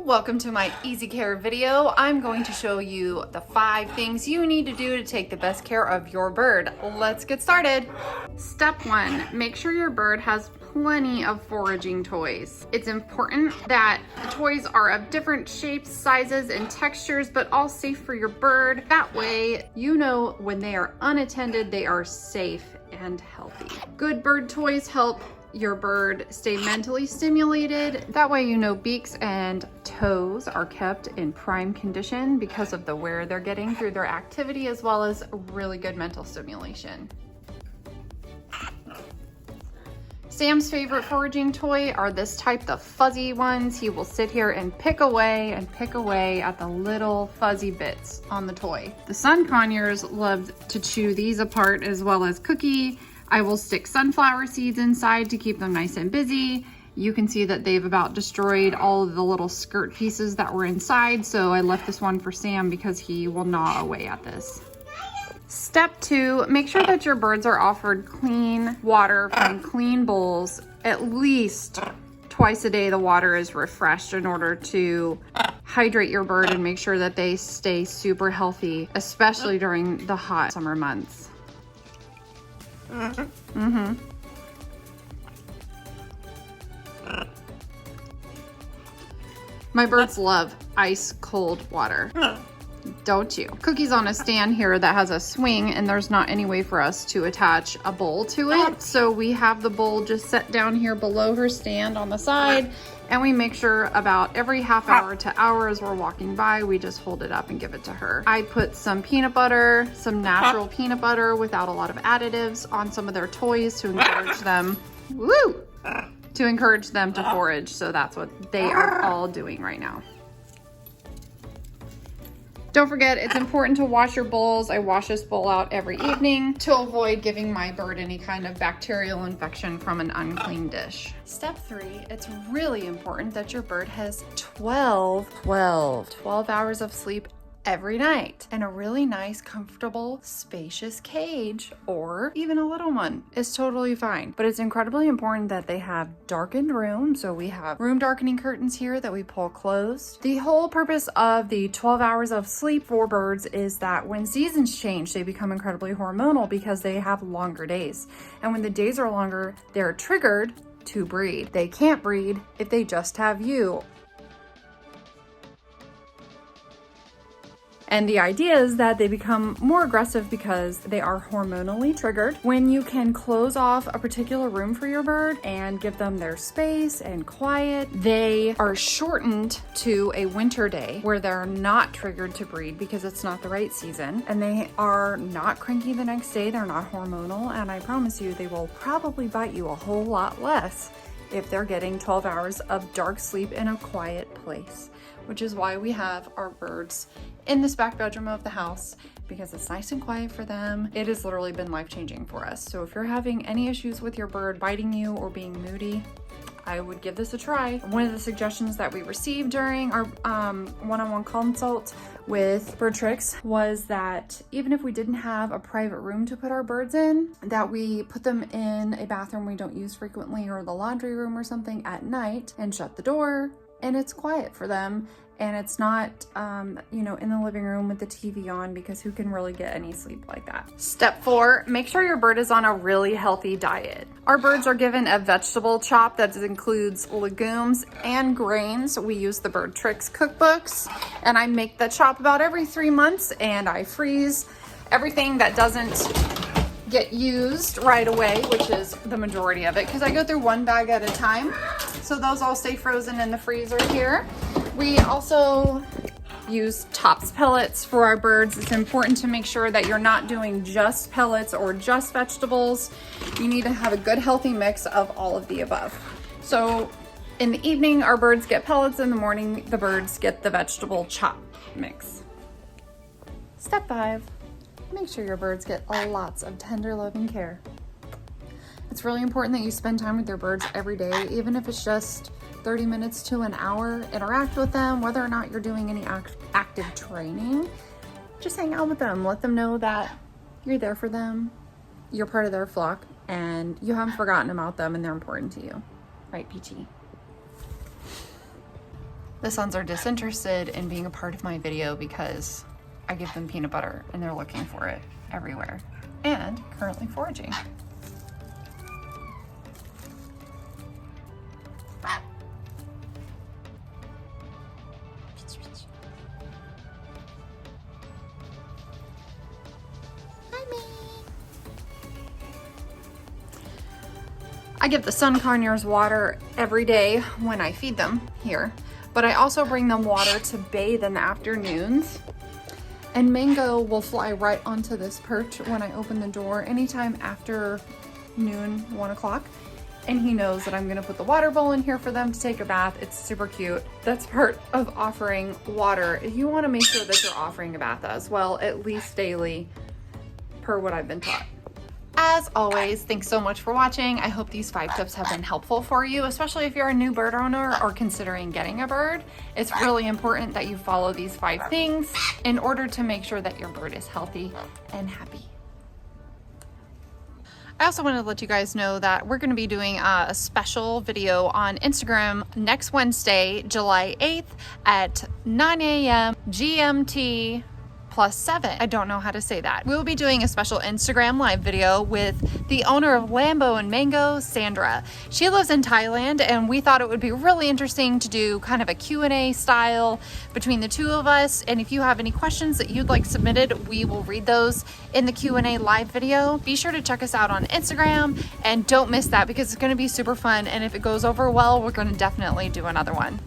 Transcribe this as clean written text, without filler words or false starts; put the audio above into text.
Welcome to my easy care video. I'm going to show you the 5 things you need to do to take the best care of your bird. Let's get started. Step 1, make sure your bird has plenty of foraging toys. It's important that the toys are of different shapes, sizes, and textures, but all safe for your bird. That way, you know when they are unattended, they are safe and healthy. Good bird toys help your bird stay mentally stimulated. That way you know beaks and toes are kept in prime condition because of the wear they're getting through their activity, as well as really good mental stimulation. Sam's favorite foraging toy are this type, the fuzzy ones. He will sit here and pick away at the little fuzzy bits on the toy. The sun conures love to chew these apart, as well as Cookie. I will stick sunflower seeds inside to keep them nice and busy. You can see that they've about destroyed all of the little skirt pieces that were inside, so I left this one for Sam because he will gnaw away at this. Step 2, make sure that your birds are offered clean water from clean bowls. At least twice a day the water is refreshed in order to hydrate your bird and make sure that they stay super healthy, especially during the hot summer months. My birds love ice cold water. Don't you? Cookie's on a stand here that has a swing, and there's not any way for us to attach a bowl to it. So we have the bowl just set down here below her stand on the side, and we make sure about every half hour to hour as we're walking by, we just hold it up and give it to her. I put some peanut butter, some natural peanut butter without a lot of additives on some of their toys to encourage them, to encourage them to forage. So that's what they are all doing right now. Don't forget, it's important to wash your bowls. I wash this bowl out every evening to avoid giving my bird any kind of bacterial infection from an unclean dish. Step 3, it's really important that your bird has 12 hours of sleep every night, and a really nice, comfortable, spacious cage, or even a little one is totally fine. But it's incredibly important that they have darkened rooms. So we have room darkening curtains here that we pull closed. The whole purpose of the 12 hours of sleep for birds is that when seasons change, they become incredibly hormonal because they have longer days. And when the days are longer, they're triggered to breed. They can't breed if they just have you. And the idea is that they become more aggressive because they are hormonally triggered. When you can close off a particular room for your bird and give them their space and quiet, they are shortened to a winter day where they're not triggered to breed because it's not the right season. And they are not cranky the next day, they're not hormonal, and I promise you they will probably bite you a whole lot less if they're getting 12 hours of dark sleep in a quiet place, which is why we have our birds in this back bedroom of the house, because it's nice and quiet for them. It has literally been life-changing for us. So if you're having any issues with your bird biting you or being moody, I would give this a try. One of the suggestions that we received during our one-on-one consult with Bird Tricks was that even if we didn't have a private room to put our birds in, that we put them in a bathroom we don't use frequently, or the laundry room or something at night, and shut the door, and it's quiet for them. And it's not, in the living room with the TV on, because who can really get any sleep like that? Step 4, make sure your bird is on a really healthy diet. Our birds are given a vegetable chop that includes legumes and grains. We use the Bird Tricks cookbooks, and I make the chop about every 3 months, and I freeze everything that doesn't get used right away, which is the majority of it, because I go through 1 bag at a time. So those all stay frozen in the freezer here. We also use tops pellets for our birds. It's important to make sure that you're not doing just pellets or just vegetables. You need to have a good healthy mix of all of the above. So in the evening, our birds get pellets. In the morning, the birds get the vegetable chop mix. Step 5, make sure your birds get lots of tender loving care. It's really important that you spend time with your birds every day, even if it's just 30 minutes to an hour. Interact with them, whether or not you're doing any active training. Just hang out with them. Let them know that you're there for them, you're part of their flock, and you haven't forgotten about them and they're important to you. Right, Peachy? The sons are disinterested in being a part of my video because I give them peanut butter and they're looking for it everywhere and currently foraging. I give the sun conures water every day when I feed them here, but I also bring them water to bathe in the afternoons. And Mango will fly right onto this perch when I open the door anytime after noon, 1 o'clock. And he knows that I'm gonna put the water bowl in here for them to take a bath. It's super cute. That's part of offering water. You wanna make sure that you're offering a bath as well, at least daily, per what I've been taught. As always, thanks so much for watching. I hope these 5 tips have been helpful for you, especially if you're a new bird owner or considering getting a bird. It's really important that you follow these 5 things in order to make sure that your bird is healthy and happy. I also wanted to let you guys know that we're going to be doing a special video on Instagram next Wednesday, July 8th at 9 a.m. GMT +7. I don't know how to say that. We'll be doing a special Instagram live video with the owner of Lambo and Mango, Sandra. She lives in Thailand, and we thought it would be really interesting to do kind of a Q&A style between the two of us. And if you have any questions that you'd like submitted, we will read those in the Q&A live video. Be sure to check us out on Instagram and don't miss that because it's going to be super fun. And if it goes over well, we're going to definitely do another one.